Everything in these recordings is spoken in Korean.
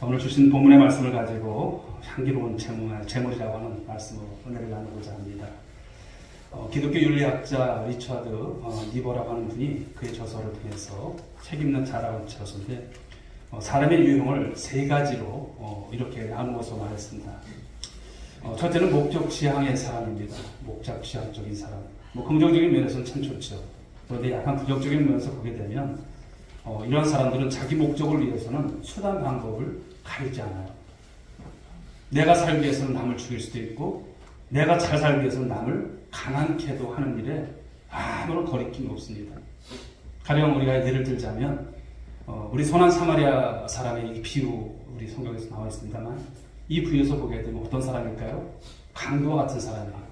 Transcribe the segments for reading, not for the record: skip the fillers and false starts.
오늘 주신 본문의 말씀을 가지고 향기로운 제물이라고 하는 말씀으로 은혜를 나누고자 합니다. 기독교 윤리학자 리처드 니버라고 하는 분이 그의 저서를 통해서 책 읽는 자라고 저서인데 사람의 유형을 세 가지로 이렇게 나누어서 말했습니다. 첫째는 목적 지향의 사람입니다. 목적 지향적인 사람. 긍정적인 면에서는 참 좋죠. 그런데 약간 부정적인 면에서 보게 되면 이러한 사람들은 자기 목적을 위해서는 수단 방법을 가리지 않아요. 내가 살기 위해서는 남을 죽일 수도 있고 내가 잘 살기 위해서는 남을 가난케도 하는 일에 아무런 거리낌이 없습니다. 가령 우리가 예를 들자면 우리 선한 사마리아 사람의 이 비유 우리 성경에서 나와 있습니다만 이 비유에서 보게 되면 어떤 사람일까요? 강도와 같은 사람이에요.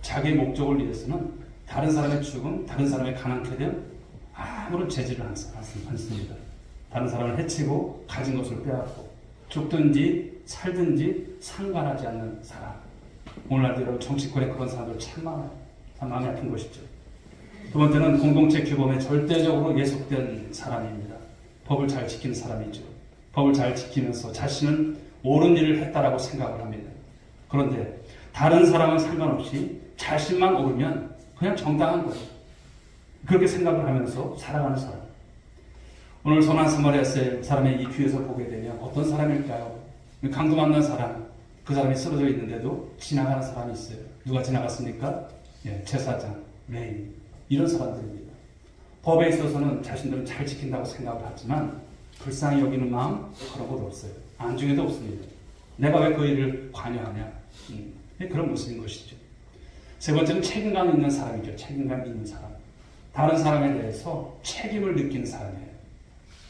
자기 목적을 위해서는 다른 사람의 죽음, 다른 사람의 가난케 됨 아무런 재질을 않습니다. 다른 사람을 해치고 가진 것을 빼앗고 죽든지 살든지 상관하지 않는 사람. 오늘날도 여러분 정치권에 그런 사람들 참 많아요. 참 마음이 아픈 것이죠. 두 번째는 공동체 규범에 절대적으로 예속된 사람입니다. 법을 잘 지키는 사람이죠. 법을 잘 지키면서 자신은 옳은 일을 했다라고 생각을 합니다. 그런데 다른 사람은 상관없이 자신만 옳으면 그냥 정당한 거예요. 그렇게 생각을 하면서 살아가는 사람. 오늘 선한 사마리아 사람의 이 비유에서 보게 되면 어떤 사람일까요? 강도 만난 사람, 그 사람이 쓰러져 있는데도 지나가는 사람이 있어요. 누가 지나갔습니까? 제사장, 레위, 이런 사람들입니다. 법에 있어서는 자신들은 잘 지킨다고 생각을 하지만 불쌍히 여기는 마음 그런 것 없어요. 안중에도 없습니다. 내가 왜 그 일을 관여하냐? 그런 모습인 것이죠. 세 번째는 책임감 있는 사람이죠. 책임감 있는 사람. 다른 사람에 대해서 책임을 느끼는 사람이에요.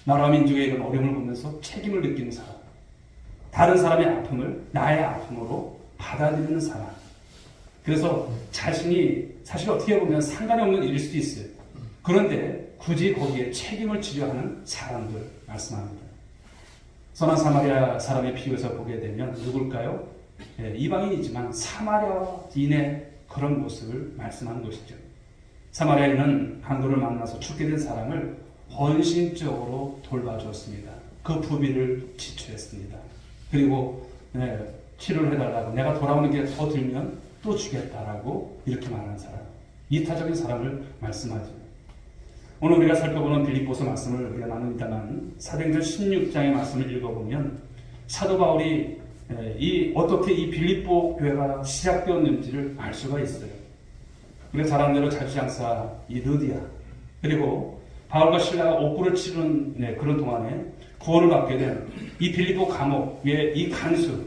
나라 민족의 이런 어려움을 보면서 책임을 느끼는 사람. 다른 사람의 아픔을 나의 아픔으로 받아들이는 사람. 그래서 자신이 사실 어떻게 보면 상관이 없는 일일 수도 있어요. 그런데 굳이 거기에 책임을 지려 하는 사람들 말씀합니다. 선한 사마리아 사람의 비유에서 보게 되면 누굴까요? 이방인이지만 사마리아인의 그런 모습을 말씀하는 것이죠. 사마리아인은 강도를 만나서 죽게 된 사람을 헌신적으로 돌봐주었습니다. 그 부비를 지출했습니다. 그리고 치료를 해달라고 내가 돌아오는 게 더 들면 또 주겠다라고 이렇게 말하는 사람. 이타적인 사람을 말씀하죠. 오늘 우리가 살펴보는 빌립보서 말씀을 우리가 나눕니다만 사도행전 16장의 말씀을 읽어보면 사도 바울이 어떻게 이 빌립보 교회가 시작되었는지를 알 수가 있어요. 우리가 잘 아는 대로 자주장사 이 르디아 그리고 바울과 신라가 옥구를 치르는 그런 동안에 구원을 받게 된 이 빌립보 감옥의 이 간수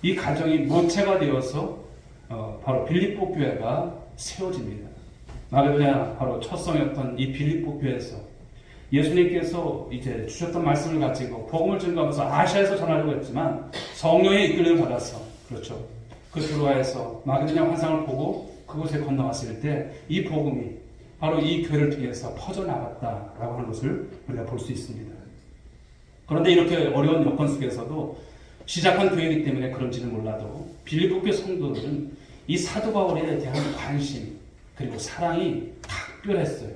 이 가정이 모체가 되어서 바로 빌립보 교회가 세워집니다. 마게도냐 바로 첫 성이었던 이 빌립보 교회에서 예수님께서 이제 주셨던 말씀을 가지고 복음을 전가하면서 아시아에서 전하려고 했지만 성령의 이끌림을 받아서 그렇죠. 그 두로아에서 마게도냐 환상을 보고 그곳에 건너갔을 때 이 복음이 바로 이 교회를 통해서 퍼져나갔다라고 하는 것을 우리가 볼 수 있습니다. 그런데 이렇게 어려운 여건 속에서도 시작한 교회이기 때문에 그런지는 몰라도 빌립보 교회 성도들은 이 사도 바울에 대한 관심 그리고 사랑이 각별했어요.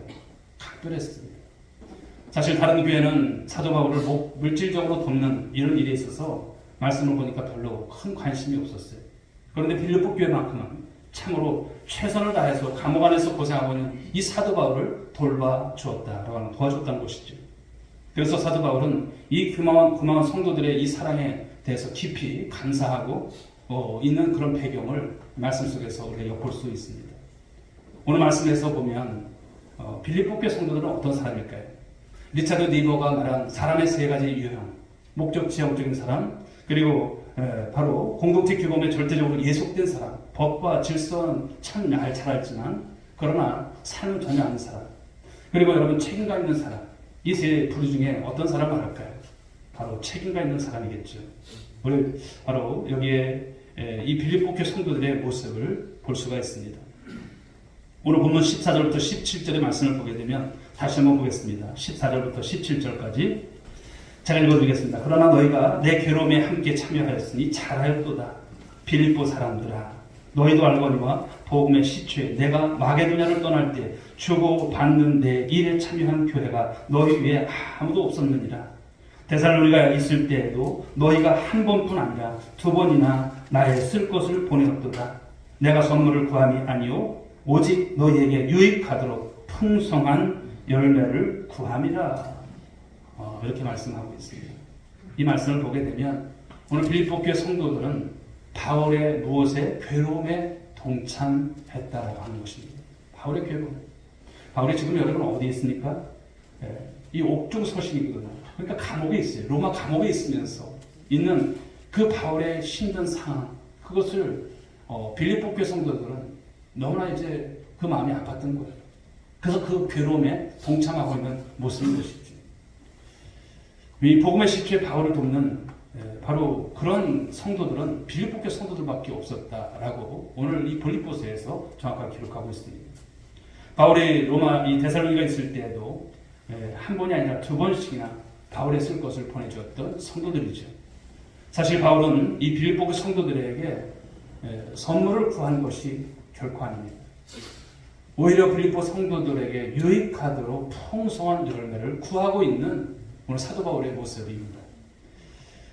각별했습니다. 사실 다른 교회는 사도 바울을 물질적으로 돕는 이런 일에 있어서 말씀을 보니까 별로 큰 관심이 없었어요. 그런데 빌립보 교회만큼은 참으로 최선을 다해서 감옥 안에서 고생하고 있는 이 사도 바울을 돌봐주었다라고 하는 도와줬다는 것이죠. 그래서 사도 바울은 이 고마운 성도들의 이 사랑에 대해서 깊이 감사하고 있는 그런 배경을 말씀 속에서 우리가 엿볼 수 있습니다. 오늘 말씀에서 보면 빌립보 교회 성도들은 어떤 사람일까요? 리차드 니버가 말한 사람의 세 가지 유형, 목적 지향적인 사람, 그리고 바로 공동체 규범에 절대적으로 예속된 사람, 법과 질서는 참 잘 알지만 그러나 삶은 전혀 아닌 사람, 그리고 여러분 책임감 있는 사람, 이 세 부류 중에 어떤 사람을 할까요? 바로 책임감 있는 사람이겠죠. 우리 바로 여기에 이 빌립보 교회 성도들의 모습을 볼 수가 있습니다. 오늘 본문 14절부터 17절의 말씀을 보게 되면 다시 한번 보겠습니다. 14절부터 17절까지 제가 읽어드리겠습니다. 그러나 너희가 내 괴로움에 함께 참여하였으니 잘하였도다. 빌립보 사람들아 너희도 알거니와 복음의 시초에 내가 마게도냐를 떠날 때 주고 받는 내 일에 참여한 교회가 너희 위에 아무도 없었느니라. 데살로니가에 있을 때에도 너희가 한 번뿐 아니라 두 번이나 나의 쓸 것을 보내었도다. 내가 선물을 구함이 아니요 오직 너희에게 유익하도록 풍성한 열매를 구함이라. 이렇게 말씀하고 있습니다. 이 말씀을 보게 되면 오늘 빌립보 교회 성도들은 바울의 무엇에 괴로움에 동참했다라고 하는 것입니다. 바울의 괴로움. 바울이 지금 여러분 어디에 있습니까? 이 옥중 서신이거든요. 그러니까 감옥에 있어요. 로마 감옥에 있으면서 있는 그 바울의 힘든 상황, 그것을 빌립보 교회 성도들은 너무나 이제 그 마음이 아팠던 거예요. 그래서 그 괴로움에 동참하고 있는 모습인 것이죠. 이 복음의 시초에 바울을 돕는 바로 그런 성도들은 빌립보 교회 성도들밖에 없었다라고 오늘 이 빌립보서에서 정확하게 기록하고 있습니다. 바울이 로마 이 데살로니가 있을 때에도 한 번이 아니라 두 번씩이나 바울의 쓸 것을 보내주었던 성도들이죠. 사실 바울은 이 빌립보 성도들에게 선물을 구한 것이 결코 아닙니다. 오히려 빌립보 성도들에게 유익하도록 풍성한 열매를 구하고 있는 오늘 사도 바울의 모습입니다.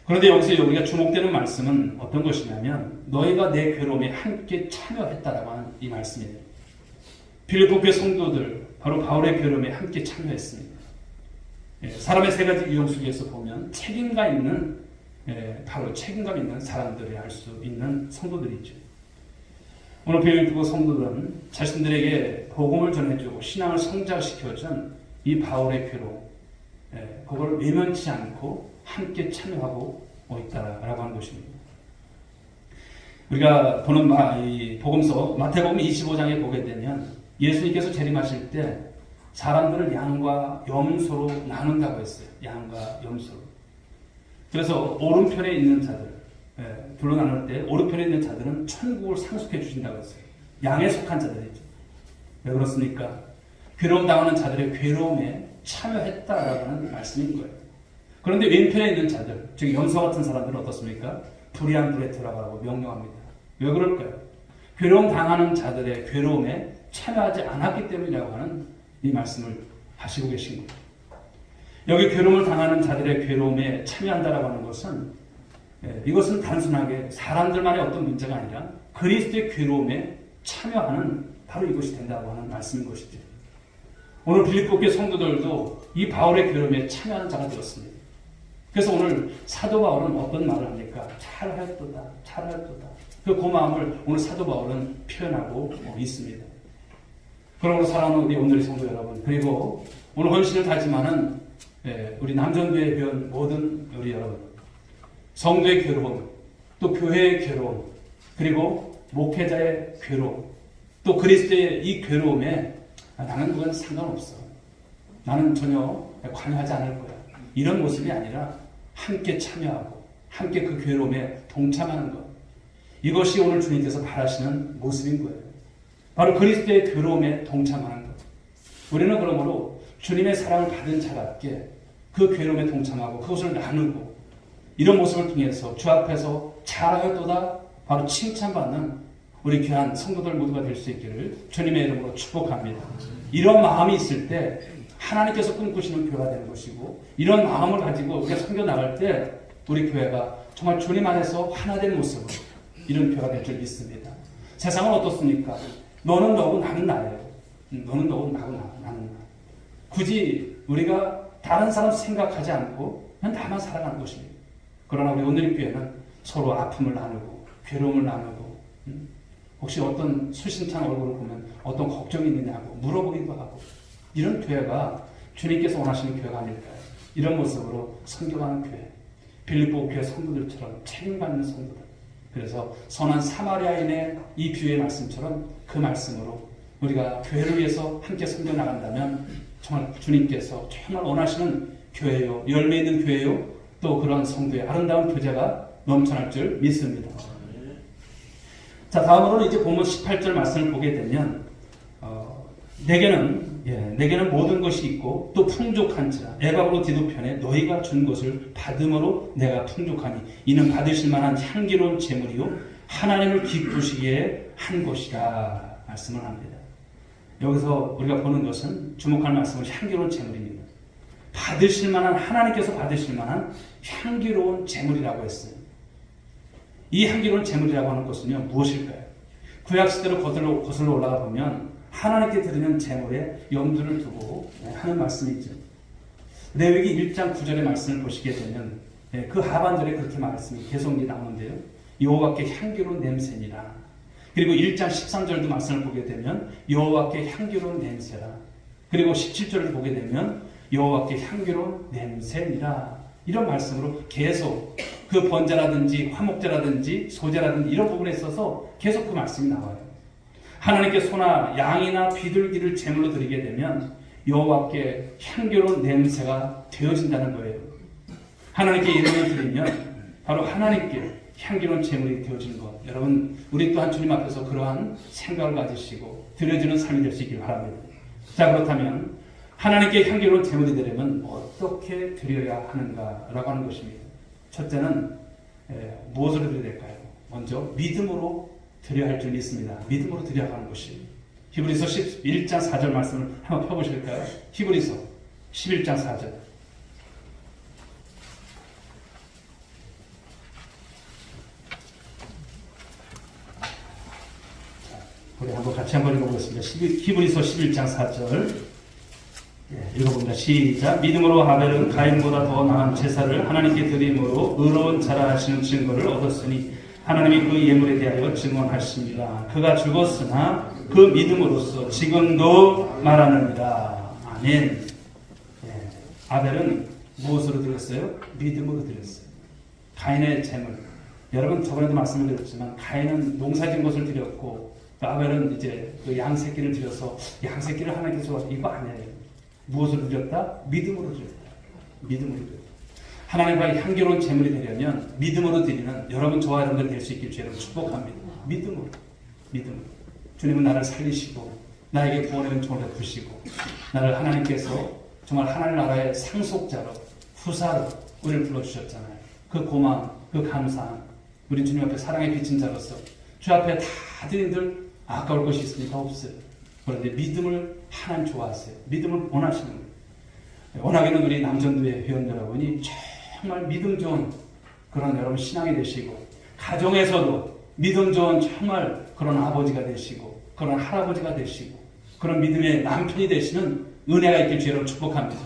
그런데 여기서 우리가 주목되는 말씀은 어떤 것이냐면 너희가 내 괴로움에 함께 참여했다라고 하는 이 말씀이에요. 빌립보 교회 성도들 바로 바울의 괴로움에 함께 참여했습니다. 사람의 세 가지 유형 속에서 보면 책임감 있는 바로 책임감 있는 사람들이 할 수 있는 성도들이죠. 오늘 빌립보 성도들은 자신들에게 복음을 전해주고 신앙을 성장시켜준 이 바울의 괴로움, 그걸 외면치 않고 함께 참여하고 있다라고 하는 것입니다. 우리가 보는 이 복음서 마태복음 25장에 보게 되면 예수님께서 재림하실 때 사람들을 양과 염소로 나눈다고 했어요. 양과 염소로. 그래서 오른편에 있는 자들, 둘로 나눌 때 오른편에 있는 자들은 천국을 상속해 주신다고 했어요. 양에 속한 자들이죠. 왜 그렇습니까? 괴로움 당하는 자들의 괴로움에 참여했다라고 하는 말씀인 거예요. 그런데 왼편에 있는 자들, 즉 염소 같은 사람들은 어떻습니까? 불의한 브레트라고 하고 명령합니다. 왜 그럴까요? 괴로움 당하는 자들의 괴로움에 참여하지 않았기 때문이라고 하는 이 말씀을 하시고 계신 거예요. 여기 괴로움을 당하는 자들의 괴로움에 참여한다라고 하는 것은 이것은 단순하게 사람들만의 어떤 문제가 아니라 그리스도의 괴로움에 참여하는 바로 이것이 된다고 하는 말씀인 것이죠. 오늘 빌립보 교회 성도들도 이 바울의 괴로움에 참여하는 자가 되었습니다. 그래서 오늘 사도 바울은 어떤 말을 합니까? 잘하였도다, 잘하였도다. 그 마음을 오늘 사도 바울은 표현하고 있습니다. 그러므로 사랑하는 우리 오늘의 성도 여러분, 그리고 오늘 헌신을 다짐하는 우리 남전교회 배운 모든 우리 여러분, 성도의 괴로움, 또 교회의 괴로움, 그리고 목회자의 괴로움, 또 그리스도의 이 괴로움에 나는 그건 상관없어. 나는 전혀 관여하지 않을 거야. 이런 모습이 아니라 함께 참여하고 함께 그 괴로움에 동참하는 것. 이것이 오늘 주님께서 바라시는 모습인 거예요. 바로 그리스도의 괴로움에 동참하는 것. 우리는 그러므로 주님의 사랑을 받은 자답게 그 괴로움에 동참하고 그것을 나누고 이런 모습을 통해서 주 앞에서 잘하였도다 바로 칭찬받는 우리 귀한 성도들 모두가 될 수 있기를 주님의 이름으로 축복합니다. 이런 마음이 있을 때 하나님께서 꿈꾸시는 교회가 되는 것이고 이런 마음을 가지고 우리가 섬겨 나갈 때 우리 교회가 정말 주님 안에서 하나된 모습으로 이런 교회가 될 줄 믿습니다. 세상은 어떻습니까? 너는 너고 나는 나예요. 너는 너고 나는 나. 굳이 우리가 다른 사람 생각하지 않고 그냥 나만 살아가는 것입니다. 그러나 우리 오늘의 교회는 서로 아픔을 나누고 괴로움을 나누고 혹시 어떤 수심찬 얼굴을 보면 어떤 걱정이 있느냐고 물어보기도 하고 이런 교회가 주님께서 원하시는 교회가 아닐까요? 이런 모습으로 섬겨가는 교회, 빌립보 교회 성도들처럼 책임받는 성도들. 그래서 선한 사마리아인의 이 비유의 말씀처럼 그 말씀으로 우리가 교회를 위해서 함께 섬겨 나간다면 정말 주님께서 정말 원하시는 교회요, 열매 있는 교회요, 또 그런 성도의 아름다운 교제가 넘쳐날 줄 믿습니다. 자, 다음으로는 이제 본문 18절 말씀을 보게 되면 내게는 모든 것이 있고 또 풍족한지라 에바브로 디도편에 너희가 준 것을 받음으로 내가 풍족하니 이는 받으실 만한 향기로운 제물이요 하나님을 기쁘시게 한 것이라 말씀을 합니다. 여기서 우리가 보는 것은 주목할 말씀은 향기로운 제물입니다. 받으실 만한, 하나님께서 받으실 만한 향기로운 제물이라고 했어요. 이 향기로운 제물이라고 하는 것은요, 무엇일까요? 구약시대로 거슬러 올라가 보면 하나님께 드리는 제물에 염두를 두고 하는 말씀이 있죠. 레위기 1장 9절의 말씀을 보시게 되면 그 하반절에 그렇게 말씀이 계속 나오는데요. 여호와께 향기로운 냄새니라. 그리고 1장 13절도 말씀을 보게 되면 여호와께 향기로운 냄새라. 그리고 17절을 보게 되면 여호와께 향기로운 냄새니라. 이런 말씀으로 계속 그 번제라든지 화목제라든지 소제라든지 이런 부분에 있어서 계속 그 말씀이 나와요. 하나님께 소나 양이나 비둘기를 제물로 드리게 되면 여호와께 향기로운 냄새가 되어진다는 거예요. 하나님께 예물을 드리면 바로 하나님께 향기로운 제물이 되어지는 것. 여러분, 우리 또한 주님 앞에서 그러한 생각을 가지시고 드려지는 삶이 될 수 있길 바랍니다. 자, 그렇다면 하나님께 향기로운 제물이 되려면 어떻게 드려야 하는가라고 하는 것입니다. 첫째는 무엇으로 드려야 될까요? 먼저 믿음으로 드려야 할 줄이 있습니다. 믿음으로 드려야 하는 것이 히브리서 11장 4절 말씀을 한번 펴보실까요? 히브리서 11장 4절. 우리 한번 같이 한번 읽어보겠습니다. 히브리서 11장 4절 읽어봅니다. 시작. 믿음으로 하벨은 가인보다 더 나은 제사를 하나님께 드림으로 의로운 자라 하시는 증거를 얻었으니 하나님이 그 예물에 대하여 증언하십니다. 그가 죽었으나 그 믿음으로써 지금도 말하느니라. 아멘. 아벨은 무엇으로 드렸어요? 믿음으로 드렸어요. 가인의 제물. 여러분 저번에도 말씀을 드렸지만 가인은 농사진 것을 드렸고 아벨은 이제 그 양새끼를 드려서 양새끼를 하나님께 좋아서 이거 아니에요. 무엇으로 드렸다? 믿음으로 드렸다. 믿음으로 드렸다. 하나님과의 향기로운 제물이 되려면 믿음으로 드리는 여러분 저와 여러분들 될 수 있길 주님 축복합니다. 믿음으로. 믿음으로. 주님은 나를 살리시고 나에게 구원의 은총을 베푸시고 나를 하나님께서 정말 하나님 나라의 상속자로 후사로 우리를 불러주셨잖아요. 그 고마움, 그 감사함 우리 주님 앞에 사랑의 빚진 자로서 주 앞에 다 드린들 아까울 것이 있으니까 없어요. 그런데 믿음을 하나님 좋아하세요. 믿음을 원하시는 거예요. 원하기는 우리 남전도의 회원 여러분이 정말 믿음 좋은 그런 여러분 신앙이 되시고 가정에서도 믿음 좋은 정말 그런 아버지가 되시고 그런 할아버지가 되시고 그런 믿음의 남편이 되시는 은혜가 있길 주 여러분 축복합니다.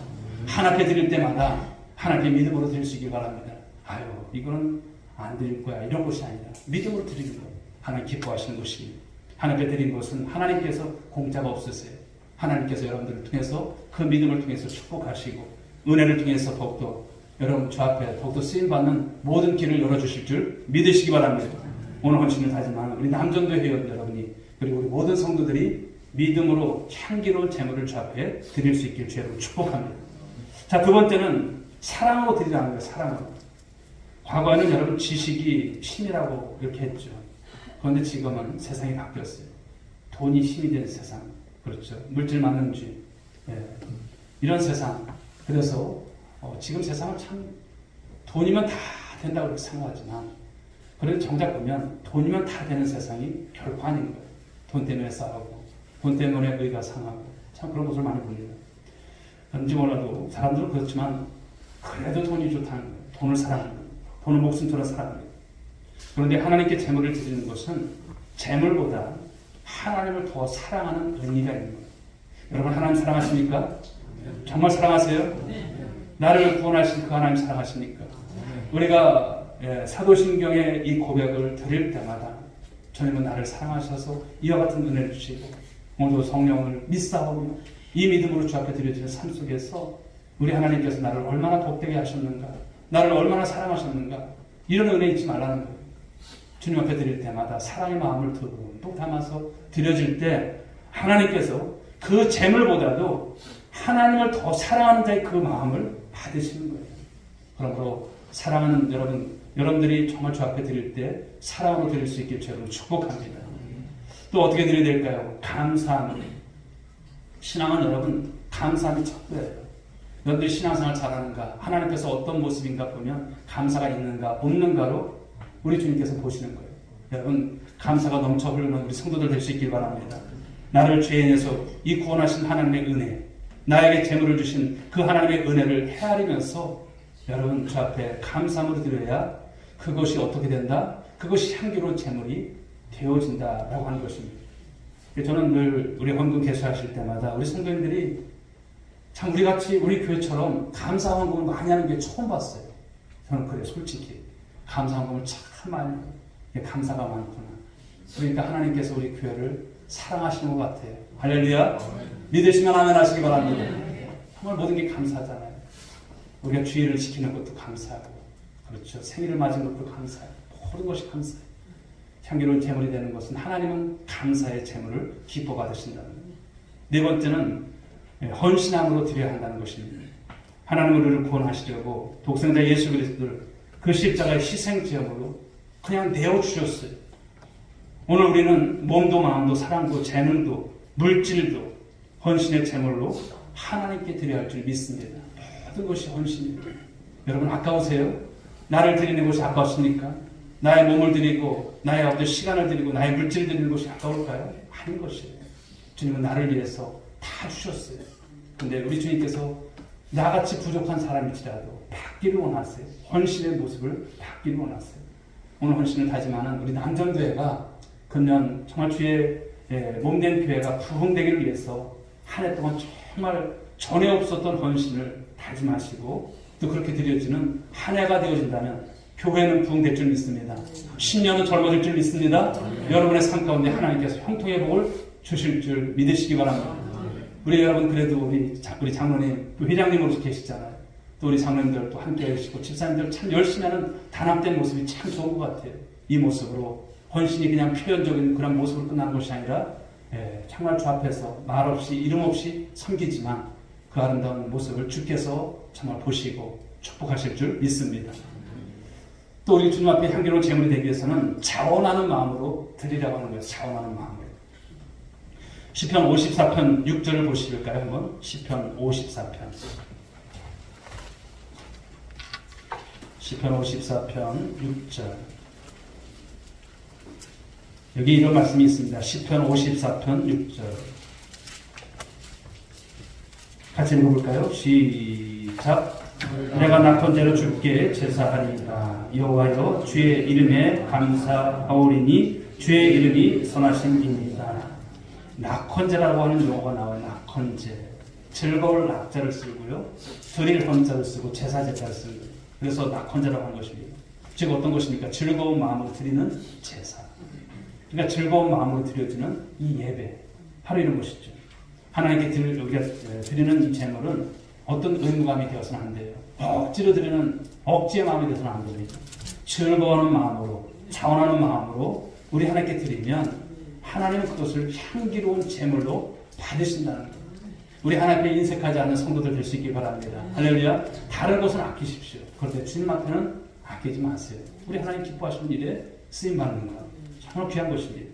하나님께 드릴 때마다 하나님께 믿음으로 드릴 수 있길 바랍니다. 아유 이거는 안 드릴 거야 이런 것이 아니라 믿음으로 드리는 것 하나님 기뻐하시는 것입니다. 하나님께 드린 것은 하나님께서 공짜가 없으세요. 하나님께서 여러분들을 통해서 그 믿음을 통해서 축복하시고 은혜를 통해서 더욱더 여러분 주 앞에 더욱더 쓰임받는 모든 길을 열어주실 줄 믿으시기 바랍니다. 오늘 헌신을 다짐하는 우리 남전도 회원 여러분이 그리고 우리 모든 성도들이 믿음으로 향기로운 제물을 주 앞에 드릴 수 있길 주 여러분 축복합니다. 자, 두 번째는 사랑으로 드리라는 거예요. 사랑으로. 과거에는 여러분 지식이 힘이라고 이렇게 했죠. 그런데 지금은 세상이 바뀌었어요. 돈이 힘이 되는 세상. 그렇죠. 물질 만능주의. 이런 세상. 그래서 지금 세상은 참 돈이면 다 된다고 그렇게 생각하지만 그래도 정작 보면 돈이면 다 되는 세상이 결코 아닌 거예요. 돈 때문에 싸우고 돈 때문에 의가 상하고 참 그런 것을 많이 봅니다. 그런지 몰라도 사람들은 그렇지만 그래도 돈이 좋다는 거예요. 돈을 사랑하는 거예요. 돈을 목숨처럼 사랑하는 거예요. 그런데 하나님께 재물을 드리는 것은 재물보다 하나님을 더 사랑하는 의미가 있는 거예요. 여러분 하나님 사랑하십니까? 정말 사랑하세요? 나를 구원하신 그 하나님 사랑하십니까? 우리가 사도신경의 이 고백을 드릴 때마다 주님은 나를 사랑하셔서 이와 같은 은혜를 주시고 오늘도 성령을 믿사오며 이 믿음으로 주 앞에 드려지는 삶 속에서 우리 하나님께서 나를 얼마나 복되게 하셨는가 나를 얼마나 사랑하셨는가 이런 은혜 잊지 말라는 거예요. 주님 앞에 드릴 때마다 사랑의 마음을 듬뿍 담아서 드려질 때 하나님께서 그 재물보다도 하나님을 더 사랑하는 자의 그 마음을 받으시는 거예요. 그러므로 사랑하는 여러분들이 정말 주 앞에 드릴 때 사랑으로 드릴 수 있길 저는 축복합니다. 또 어떻게 드려야 될까요? 감사함. 신앙은 여러분 감사함이 척도예요. 여러분들이 신앙생활 잘하는가 하나님께서 어떤 모습인가 보면 감사가 있는가 없는가로 우리 주님께서 보시는 거예요. 여러분 감사가 넘쳐 흐르는 우리 성도들 될 수 있길 바랍니다. 나를 죄인에서 이 구원하신 하나님의 은혜 나에게 재물을 주신 그 하나님의 은혜를 헤아리면서 여러분 주 앞에 감사함으로 드려야 그것이 어떻게 된다? 그것이 향기로운 재물이 되어진다라고 하는 것입니다. 저는 늘 우리 헌금 개수하실 때마다 우리 성도님들이 참 우리같이 우리 교회처럼 감사 헌금을 많이 하는 게 처음 봤어요. 저는 그래요. 솔직히 감사 헌금을 참 많이 해요. 감사가 많구나. 그러니까 하나님께서 우리 교회를 사랑하시는 것 같아요. 할렐루야. 믿으시면 아멘 하시기 바랍니다. 정말 모든 게 감사하잖아요. 우리가 주일을 지키는 것도 감사하고, 그렇죠. 생일을 맞은 것도 감사해요. 모든 것이 감사해요. 향기로운 재물이 되는 것은 하나님은 감사의 재물을 기뻐 받으신다는 거예요. 네 번째는 헌신함으로 드려야 한다는 것입니다. 하나님은 우리를 구원하시려고 독생자 예수 그리스도를 그 십자가의 희생제물로 그냥 내어주셨어요. 오늘 우리는 몸도 마음도 사랑도 재능도 물질도 헌신의 제물로 하나님께 드려야 할 줄 믿습니다. 모든 것이 헌신입니다. 여러분 아까우세요? 나를 드리는 것이 아까우십니까? 나의 몸을 드리고 나의 어떤 시간을 드리고 나의 물질을 드리는 것이 아까울까요? 아닌 것이에요. 주님은 나를 위해서 다 주셨어요. 근데 우리 주님께서 나같이 부족한 사람일지라도 받기를 원하세요. 헌신의 모습을 받기를 원하세요. 오늘 헌신을 다짐하는 우리 남전교회가 금년 정말 주의 몸된 교회가 부흥되기를 위해서 한 해 동안 정말 전에 없었던 헌신을 다짐하시고 또 그렇게 드려지는 한 해가 되어진다면 교회는 부흥될 줄 믿습니다. 신년은 젊어질 줄 믿습니다. 여러분의 삶 가운데 하나님께서 형통의 복을 주실 줄 믿으시기 바랍니다. 우리 여러분 그래도 우리 장로님 또 회장님으로서 계시잖아요. 또 우리 장로님들 또 함께 해주시고 집사님들 참 열심히 하는 단합된 모습이 참 좋은 것 같아요. 이 모습으로 헌신이 그냥 표현적인 그런 모습으로 끝나는 것이 아니라 정말 주 앞에서 말 없이 이름 없이 섬기지만 그 아름다운 모습을 주께서 정말 보시고 축복하실 줄 믿습니다. 또 우리 주님 앞에 향기로운 제물이 되기 위해서는 자원하는 마음으로 드리라고 하는 거예요. 자원하는 마음으로. 시편 54편 6절을 보실까요? 한번 시편 54편. 시편 54편 6절. 여기 이런 말씀이 있습니다. 시편 54편 6절. 같이 읽어볼까요? 시작. 내가 낙헌제로 주께 제사하리이다. 여호와여 주의 이름에 감사하오리니 주의 이름이 선하심입니다. 낙헌제라고 하는 용어가 나와요. 낙헌제. 즐거울 낙자를 쓰고요. 드릴 헌자를 쓰고 제사제자를 쓰고 그래서 낙헌제라고 하는 것입니다. 즉 어떤 것입니까? 즐거운 마음으로 드리는 제사. 그러니까 즐거운 마음으로 드려지는 이 예배. 바로 이런 것이죠. 하나님께 우리가 드리는 이 제물은 어떤 의무감이 되어서는 안 돼요. 억지로 드리는 억지의 마음이 되어서는 안 됩니다. 즐거워하는 마음으로, 자원하는 마음으로 우리 하나님께 드리면 하나님은 그것을 향기로운 제물로 받으신다는 거예요. 우리 하나님 앞에 인색하지 않는 성도들 될 수 있기 바랍니다. 할렐루야. 다른 것은 아끼십시오. 그런데 주님 앞에는 아끼지 마세요. 우리 하나님 기뻐하시는 일에 쓰임받는 것. 정말 귀한 것입니다.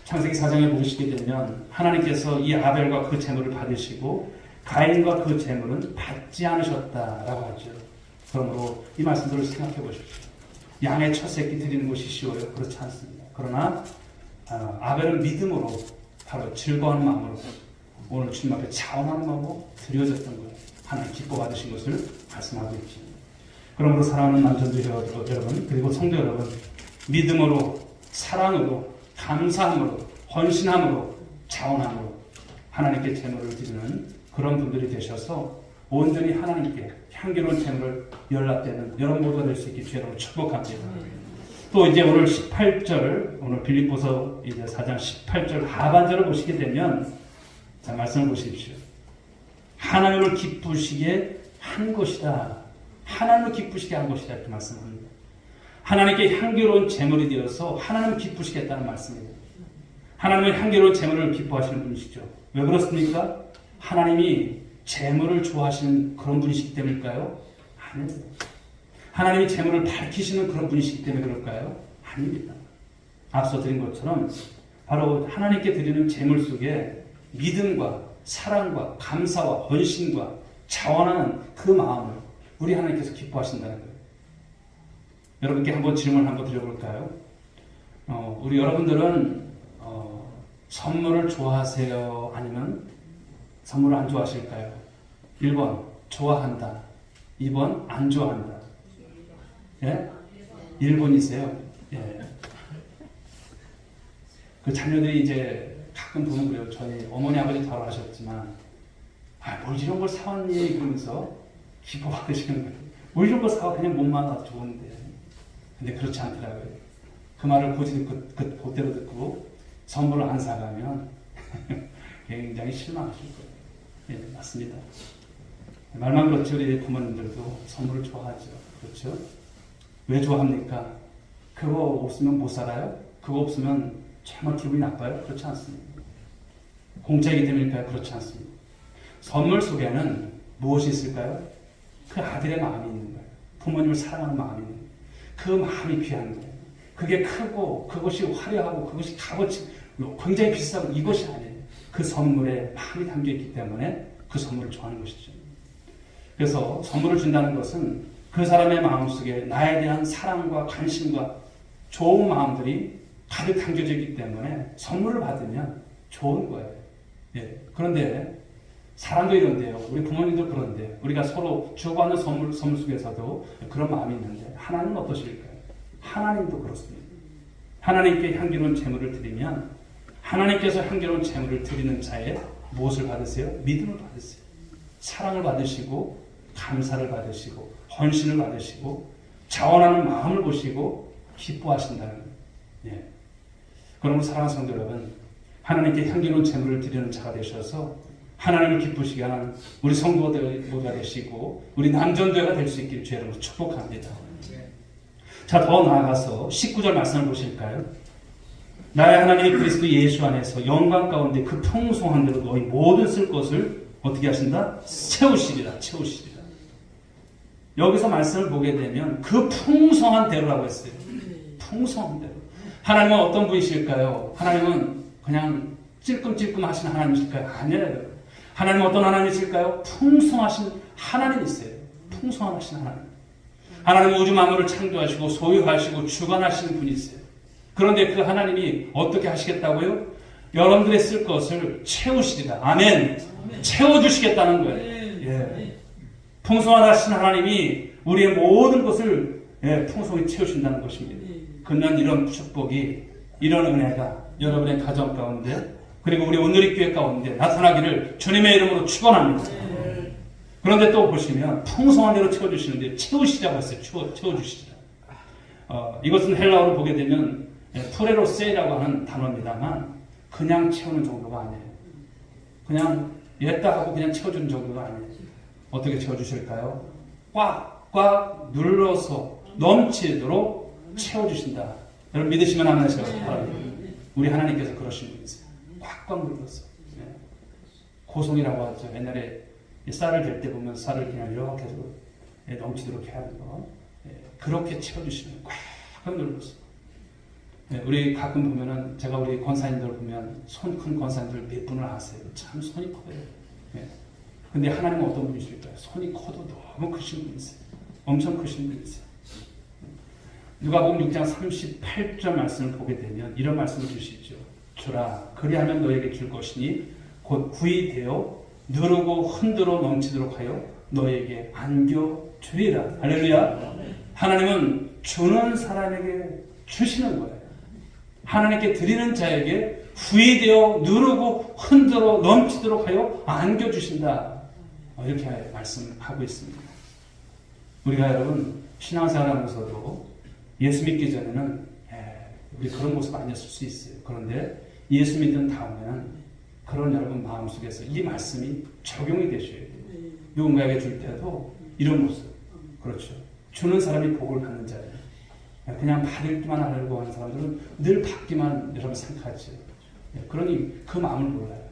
창세기 4장에 보시게 되면 하나님께서 이 아벨과 그 제물을 받으시고 가인과 그 제물은 받지 않으셨다라고 하죠. 그러므로 이 말씀들을 생각해 보십시오. 양의 첫 새끼 드리는 것이 쉬워요? 그렇지 않습니다. 그러나 아벨은 믿음으로 바로 즐거운 마음으로 오늘 주님 앞에 자원하는 마음으로 드려졌던 거예요. 하나님 기뻐 받으신 것을 말씀하고 있죠. 그러므로 사랑하는 남전도 여러분 그리고 성도 여러분 믿음으로 사랑으로 감사함으로 헌신함으로 자원함으로 하나님께 제물을 드리는 그런 분들이 되셔서 온전히 하나님께 향기로운 제물을 연락되는 여러분 모두가 될 수 있게 주여로 축복합니다. 또 이제 오늘 18절 오늘 빌립보서 이제 4장 18절 하반절을 보시게 되면 자 말씀을 보십시오. 하나님을 기쁘시게 한 것이다. 하나님을 기쁘시게 한 것이다 이렇게 말씀합니다. 하나님께 향기로운 제물이 되어서 하나님을 기쁘시게 했다는 말씀입니다. 하나님은 향기로운 제물을 기뻐하시는 분이시죠. 왜 그렇습니까? 하나님이 제물을 좋아하시는 그런 분이시기 때문일까요? 아닙니다. 하나님이 제물을 밝히시는 그런 분이시기 때문에 그럴까요? 아닙니다. 앞서 드린 것처럼 바로 하나님께 드리는 제물 속에 믿음과 사랑과 감사와 헌신과 자원하는 그 마음을 우리 하나님께서 기뻐하신다는 거예요. 여러분께 한번 질문 한번 드려볼까요? 우리 여러분들은 선물을 좋아하세요? 아니면 선물을 안 좋아하실까요? 1번 좋아한다. 2번 안 좋아한다. 예? 1번이세요. 예. 그 자녀들이 이제 가끔 보면 그래요. 저희 어머니 아버지 돌아가셨지만 뭘 이런 걸 사왔니? 그러면서 기뻐 받으시는 거예요. 뭐 이런 걸 사와 그냥 몸만 다 좋은데. 근데 그렇지 않더라고요. 그 말을 그대로 듣고 선물을 안 사가면 굉장히 실망하실 거예요. 예, 맞습니다. 말만 그렇죠. 우리 부모님들도 선물을 좋아하죠. 그렇죠? 왜 좋아합니까? 그거 없으면 못 살아요? 그거 없으면 정말 기분이 나빠요? 그렇지 않습니다. 공짜이기 때문일까요? 그렇지 않습니다. 선물 속에는 무엇이 있을까요? 그 아들의 마음이 있는 거예요. 부모님을 사랑하는 마음이 있는 거예요. 그 마음이 귀한 거예요. 그게 크고 그것이 화려하고 그것이 값어치 굉장히 비싸고 이것이 아니에요. 그 선물에 마음이 담겨있기 때문에 그 선물을 좋아하는 것이죠. 그래서 선물을 준다는 것은 그 사람의 마음속에 나에 대한 사랑과 관심과 좋은 마음들이 가득 담겨져 있기 때문에 선물을 받으면 좋은 거예요. 예. 그런데 사람도 이런데요. 우리 부모님도 그런데 우리가 서로 주고받는 선물 속에서도 그런 마음이 있는데 하나님은 어떠실까요? 하나님도 그렇습니다. 하나님께 향기로운 제물을 드리면 하나님께서 향기로운 제물을 드리는 자의 무엇을 받으세요? 믿음을 받으세요. 사랑을 받으시고 감사를 받으시고 헌신을 받으시고 자원하는 마음을 보시고 기뻐하신다는 거예요. 예. 그러므로 사랑하는 성도 여러분, 하나님께 향기로운 제물을 드리는 자가 되셔서 하나님을 기쁘시게 하는 우리 성도가 되시고 우리 남전도회가 될 수 있길 주의 이름으로 축복합니다. 자, 더 나아가서 19절 말씀을 보실까요? 나의 하나님 그리스도 예수 안에서 영광 가운데 그 풍성한 대로 너희 모든 쓸 것을 어떻게 하신다? 채우시리라. 채우시리라. 여기서 말씀을 보게 되면 그 풍성한 대로라고 했어요. 풍성한 대로. 하나님은 어떤 분이실까요? 하나님은 그냥 찔끔찔끔 하신 하나님이실까요? 아니에요. 하나님은 어떤 하나님이실까요? 풍성하신 하나님이세요. 풍성하신 하나님. 하나님은 우주 만물을 창조하시고 소유하시고 주관하시는 분이세요. 그런데 그 하나님이 어떻게 하시겠다고요? 여러분들의 쓸 것을 채우시리라. 아멘. 채워주시겠다는 거예요. 예. 풍성하신 하나님이 우리의 모든 것을 풍성히 채우신다는 것입니다. 그러면 이런 축복이, 이런 은혜가 여러분의 가정 가운데 그리고 우리 오늘의 교회 가운데 나타나기를 주님의 이름으로 축원합니다. 그런데 또 보시면 풍성한 대로 채워주시는데 채우시자고 했어요. 채워주시자. 이것은 헬라어로 보게 되면 프레로세이라고 하는 단어입니다만 그냥 채우는 정도가 아니에요. 그냥 옛다 하고 그냥 채워주는 정도가 아니에요. 어떻게 채워주실까요? 꽉꽉 눌러서 넘치도록 채워주신다. 여러분 믿으시면 아멘 하시기 바랍니다. 우리 하나님께서 그러신 분이세요. 꽉꽉 눌러서. 고송이라고 하죠. 옛날에 쌀을 댈 때 보면 쌀을 그냥 이렇게 해서 넘치도록 해야 하는 거. 그렇게 채워주시면 꽉꽉 눌러서. 우리 가끔 보면은 제가 우리 권사님들 보면 손 큰 권사님들 몇 분을 아세요. 참 손이 커요. 근데 하나님은 어떤 분이실까요? 손이 커도 너무 크신 분이세요. 엄청 크신 분이세요. 누가복음 6장 38절 말씀을 보게 되면 이런 말씀을 주시죠. 주라 그리하면 너에게 줄 것이니 곧 구이 되어 누르고 흔들어 넘치도록 하여 너에게 안겨 주리라. 할렐루야. 하나님은 주는 사람에게 주시는 거예요. 하나님께 드리는 자에게 후이되어 누르고 흔들어 넘치도록 하여 안겨주신다. 이렇게 말씀하고 있습니다. 우리가 여러분 신앙생활 하면서도 예수 믿기 전에는 우리 그런 모습 아니었을 수 있어요. 그런데 예수 믿은 다음에는 그런 여러분 마음속에서 이 말씀이 적용이 되셔야 돼요. 누군가에게 줄 때도 이런 모습. 그렇죠. 주는 사람이 복을 받는 자예요. 그냥 받을기만 하려고 하는 사람들은 늘 받기만 여러분 생각하죠. 그러니 그 마음을 몰라요.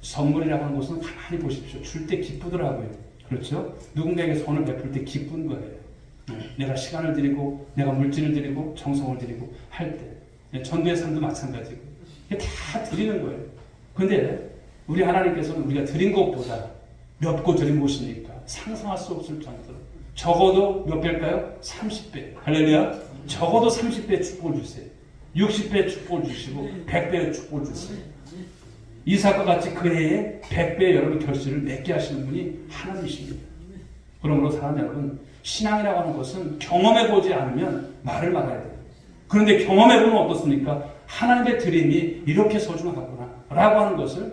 선물이라고 하는 것은 가만히 보십시오. 줄 때 기쁘더라고요. 그렇죠? 누군가에게 손을 베풀 때 기쁜 거예요. 내가 시간을 드리고 내가 물질을 드리고 정성을 드리고 할 때 전도의 삶도 마찬가지고 다 드리는 거예요. 근데 우리 하나님께서는 우리가 드린 것보다 몇 고 드린 것이니까 상상할 수 없을 정도로 적어도 몇 배일까요? 30배. 할렐루야. 적어도 30배의 축복을 주세요. 60배의 축복을 주시고 100배의 축복을 주세요. 이삭과 같이 그 해에 100배 여러분 결실을 맺게 하시는 분이 하나님이십니다. 그러므로 사랑 여러분, 신앙이라고 하는 것은 경험해보지 않으면 말을 막아야 돼요. 그런데 경험해보면 어떻습니까? 하나님의 드림이 이렇게 소중하구나 라고 하는 것을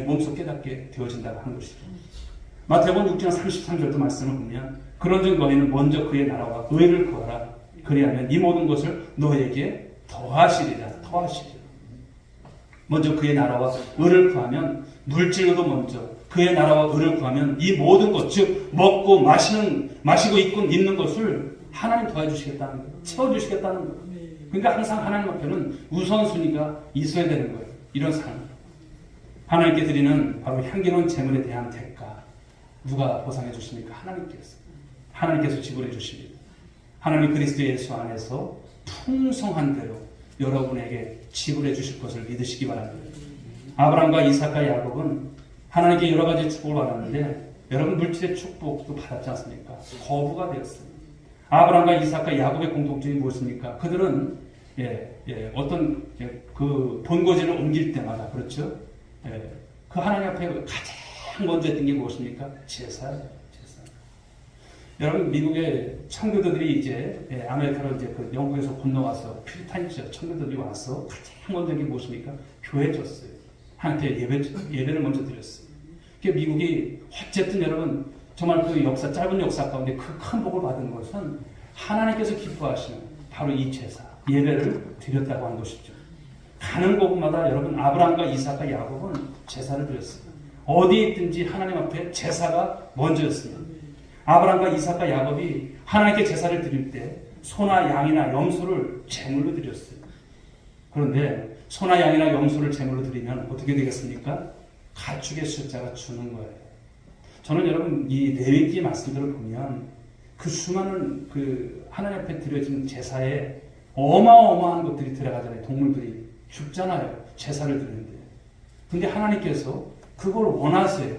몸소 깨닫게 되어진다고 하는 것이죠. 마태복음 6장 33절도 말씀을 보면 그런즉 너희는 먼저 그의 나라와 의를 구하라. 그리하면 이 모든 것을 너에게 더하시리라. 먼저 그의 나라와 의를 구하면 물질로도 먼저 그의 나라와 의를 구하면 이 모든 것, 즉 먹고 마시고 입는 것을 하나님 도와주시겠다는 거예요. 채워주시겠다는 거예요. 그러니까 항상 하나님 앞에는 우선순위가 있어야 되는 거예요. 이런 삶. 하나님께 드리는 바로 향기로운 재물에 대한 대가. 누가 보상해 주십니까? 하나님께서 지불해 주십니다. 하나님 그리스도 예수 안에서 풍성한 대로 여러분에게 지불해 주실 것을 믿으시기 바랍니다. 아브라함과 이삭과 야곱은 하나님께 여러 가지 축복을 받았는데 여러분 물질의 축복도 받았지 않습니까? 거부가 되었어요. 아브라함과 이삭과 야곱의 공통점이 무엇입니까? 그들은 어떤 그 본거지를 옮길 때마다 그렇죠? 그 하나님 앞에 가장 먼저 했던 게 무엇입니까? 제사예요. 제사. 여러분 미국의 청교도들이 이제 아메리카로 이제 그 영국에서 건너와서 퓨리탄이죠. 청교도들이 와서 가장 먼저 한 게 무엇입니까? 교회 줬어요. 하나님께 예배를 먼저 드렸어요. 그러니까 미국이 어쨌든 여러분 정말 그 역사 짧은 역사 가운데 그 큰 복을 받은 것은 하나님께서 기뻐하시는 바로 이 제사 예배를 드렸다고 하는 것이죠. 가는 곳마다 여러분 아브라함과 이삭과 야곱은 제사를 드렸어요. 어디에 있든지 하나님 앞에 제사가 먼저였습니다. 아브라함과 이삭과 야곱이 하나님께 제사를 드릴 때 소나 양이나 염소를 제물로 드렸어요. 그런데 소나 양이나 염소를 제물로 드리면 어떻게 되겠습니까? 가축의 숫자가 주는 거예요. 저는 여러분 이 레위기 말씀들을 보면 그 수많은 그 하나님 앞에 드려지는 제사에 어마어마한 것들이 들어가잖아요. 동물들이 죽잖아요. 제사를 드리는데. 근데 하나님께서 그걸 원하세요.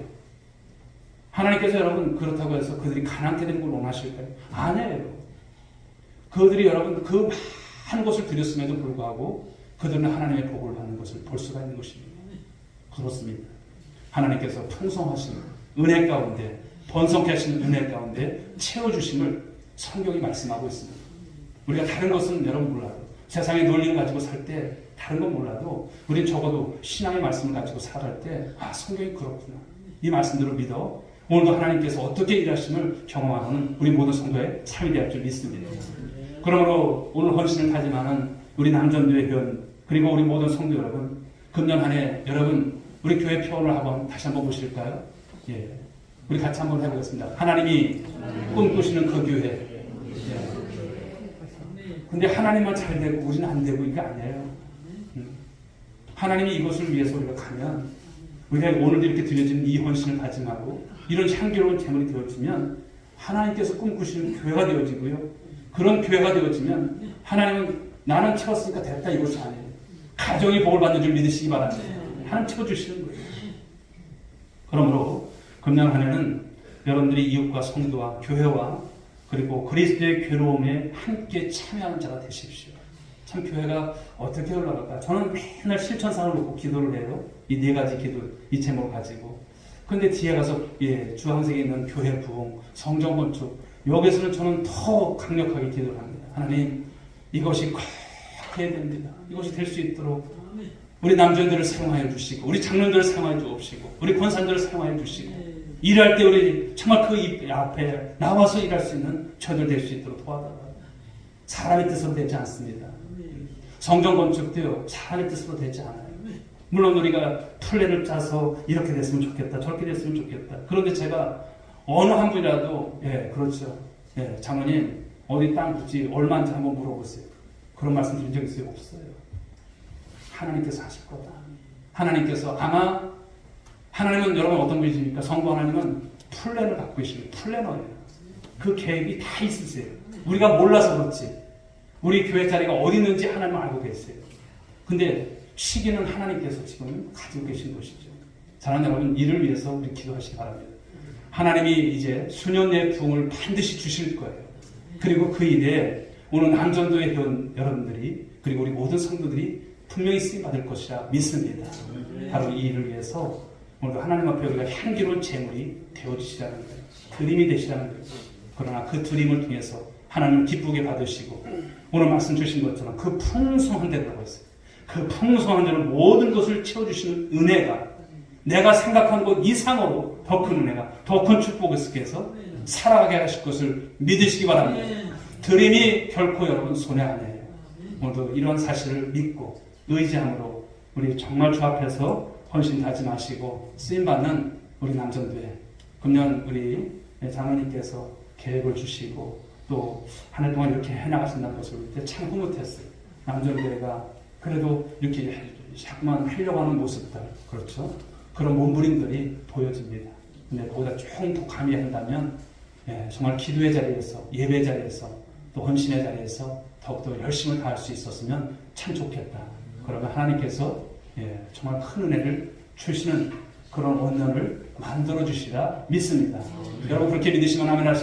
하나님께서 여러분 그렇다고 해서 그들이 가난케 되는 걸 원하실까요? 아니에요. 그들이 여러분 그 많은 것을 드렸음에도 불구하고 그들은 하나님의 복을 받는 것을 볼 수가 있는 것입니다. 그렇습니다. 하나님께서 풍성하신 은혜 가운데 번성케 하시는 은혜 가운데 채워주심을 성경이 말씀하고 있습니다. 우리가 다른 것은 여러분 몰라도 세상의 논리를 가지고 살 때 다른 건 몰라도 우리는 적어도 신앙의 말씀을 가지고 살아갈 때 성경이 그렇구나. 이 말씀들을 믿어 오늘도 하나님께서 어떻게 일하심을 경험하는 우리 모든 성도의 삶이 될 줄 믿습니다. 그러므로 오늘 헌신을 다짐하는 우리 남전도의 회원 그리고 우리 모든 성도 여러분 금년 한 해 여러분 우리 교회 표현을 다시 한번 보실까요? 우리 같이 한번 해보겠습니다. 하나님이 꿈꾸시는 그 교회. 근데 하나님만 잘 되고 우리는 안 되고 이게 아니에요. 하나님이 이것을 위해서 우리가 가면 우리가 오늘도 이렇게 드려지는 이 헌신을 다짐하고 이런 향기로운 제물이 되어지면 하나님께서 꿈꾸시는 교회가 되어지고요. 그런 교회가 되어지면 하나님은 나는 채웠으니까 됐다 이것이 아니에요. 가정이 복을 받는 줄 믿으시기 바랍니다. 하나님 채워주시는 거예요. 그러므로 금년 한 해는 여러분들이 이웃과 성도와 교회와 그리고 그리스도의 괴로움에 함께 참여하는 자가 되십시오. 참 교회가 어떻게 올라갈까? 저는 맨날 실천상을 놓고 기도를 해요. 이 네 가지 기도, 이 제목을 가지고. 근데 뒤에 가서 주황색에 있는 교회 부흥, 성전 건축 여기서는 저는 더 강력하게 기도를 합니다. 하나님 이것이 꼭 해야 됩니다. 이것이 될 수 있도록 우리 남자들을 사용하여 주시고 우리 장로들을 사용하여 주옵시고 우리 권사들을 사용하여 주시고 일할 때 우리 정말 그 앞에 나와서 일할 수 있는 저들 될 수 있도록 도와달라. 사람의 뜻으로 되지 않습니다. 성전 건축도요 사람의 뜻으로 되지 않아요. 물론 우리가 플랜을 짜서 이렇게 됐으면 좋겠다 저렇게 됐으면 좋겠다. 그런데 제가 어느 한 분이라도 그렇죠. 장모님 어디 땅 굳이 얼마인지 한번 물어보세요. 그런 말씀 드린 적 있어요? 없어요. 하나님께서 하실 거다. 하나님께서 아마 하나님은 여러분 어떤 분이십니까? 성부 하나님은 플랜을 갖고 계십니다. 플래너예요. 그 계획이 다 있으세요. 우리가 몰라서 그렇지. 우리 교회 자리가 어디 있는지 하나님은 알고 계세요. 근데 시기는 하나님께서 지금 가지고 계신 것이죠. 사랑하는 여러분 이를 위해서 우리 기도하시기 바랍니다. 하나님이 이제 수년 내 부흥을 반드시 주실 거예요. 그리고 그 일에 오늘 남전도의 회원 여러분들이 그리고 우리 모든 성도들이 분명히 쓰임 받을 것이라 믿습니다. 바로 이 일을 위해서 오늘도 하나님 앞에 우리가 향기로운 제물이 되어주시라는 거예요. 드림이 되시라는 거예요. 그러나 그 드림을 통해서 하나님 기쁘게 받으시고 오늘 말씀 주신 것처럼 그 풍성한 데라고 했어요. 그 풍성한 데는 모든 것을 채워주시는 은혜가 내가 생각한 것 이상으로 더 큰 은혜가 더 큰 축복을 속에서 살아가게 하실 것을 믿으시기 바랍니다. 드림이 결코 여러분 손해 아니에요. 오늘도 이런 사실을 믿고 의지함으로 우리 정말 주 앞에서 헌신 다짐하시고 쓰임받는 우리 남전교회 금년 우리 장로님께서 계획을 주시고 또 한 해 동안 이렇게 해나가신다는 것을 참 흐뭇했어요. 남전교회가 그래도 이렇게 자꾸만 하려고 하는 모습들, 그렇죠? 그런 몸부림들이 보여집니다. 근데 그보다 조금 더 가미히 한다면 정말 기도의 자리에서, 예배 자리에서, 또 헌신의 자리에서 더욱더 열심을 다할 수 있었으면 참 좋겠다. 그러면 하나님께서 정말 큰 은혜를 주시는 그런 원년을 만들어 주시라 믿습니다. 여러분 그렇게 믿으시면 아멘 하시죠.